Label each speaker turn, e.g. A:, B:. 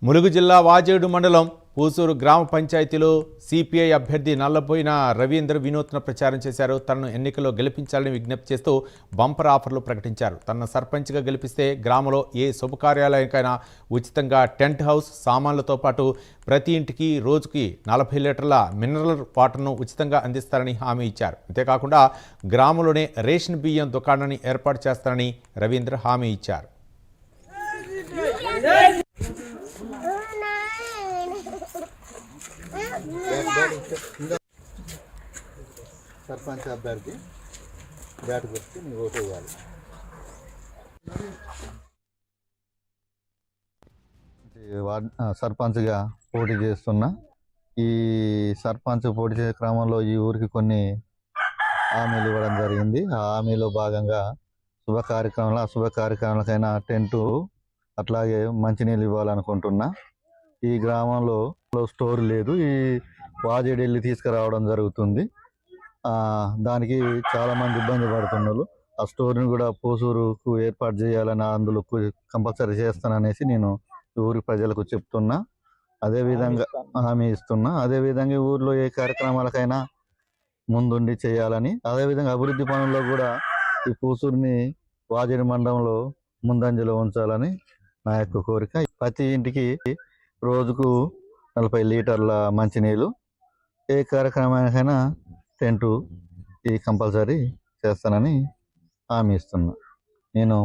A: ములుగు జిల్లా వాజేడు మండలం పూసూరు గ్రామ పంచాయతీలో సిపిఐ అభ్యర్థి నల్లబోయిన రవీంద్ర వినూత్న ప్రచారం చేశారు. తనను ఎన్నికల్లో గెలిపించాలని విజ్ఞప్తి చేస్తూ బంపర్ ఆఫర్లు ప్రకటించారు. తనను సర్పంచ్గా గెలిపిస్తే గ్రామంలో ఏ శుభకార్యాలయానికైనా ఉచితంగా టెంట్ హౌస్ సామాన్లతో పాటు ప్రతి ఇంటికి రోజుకి 40 లీటర్ల మినరల్ వాటర్ను ఉచితంగా అందిస్తారని హామీ ఇచ్చారు. అంతేకాకుండా గ్రామంలోనే రేషన్ బియ్యం దుకాణాన్ని ఏర్పాటు చేస్తారని రవీంద్ర హామీ ఇచ్చారు.
B: సర్పంచ్ అభ్యర్థి బ్యాట్ గుర్తు నీకు ఓటు ఇవ్వాలి. సర్పంచ్గా పోటీ చేస్తున్నా. ఈ సర్పంచ్ పోటీ చేసే క్రమంలో ఈ ఊరికి కొన్ని హామీలు ఇవ్వడం జరిగింది. ఆ హామీలో భాగంగా శుభ కార్యక్రమాలకైనా టెంటు, అట్లాగే మంచినీళ్ళు ఇవ్వాలనుకుంటున్నా. ఈ గ్రామంలో స్టోర్ లేదు. ఈ వాజేడు వెళ్ళి తీసుకురావడం జరుగుతుంది. దానికి చాలామంది ఇబ్బంది పడుతున్నారు. ఆ స్టోర్ని కూడా పూసూరుకు ఏర్పాటు చేయాలని, అందులో కంపల్సరీ చేస్తాననేసి నేను ఊరి ప్రజలకు చెప్తున్నా. అదేవిధంగా హామీ ఇస్తున్నా. అదేవిధంగా ఊర్లో ఏ కార్యక్రమాలకైనా ముందుండి చేయాలని, అదేవిధంగా అభివృద్ధి పనుల్లో కూడా ఈ పూసూరుని వాజేడు మండలంలో ముందంజలో ఉంచాలని నా యొక్క కోరిక. ప్రతి ఇంటికి రోజుకు 40 లీటర్ల మంచినీళ్ళు, ఏ కార్యక్రమానికైనా టెంటు ఈ కంపల్సరీ చేస్తానని హామీ ఇస్తున్నా. నేను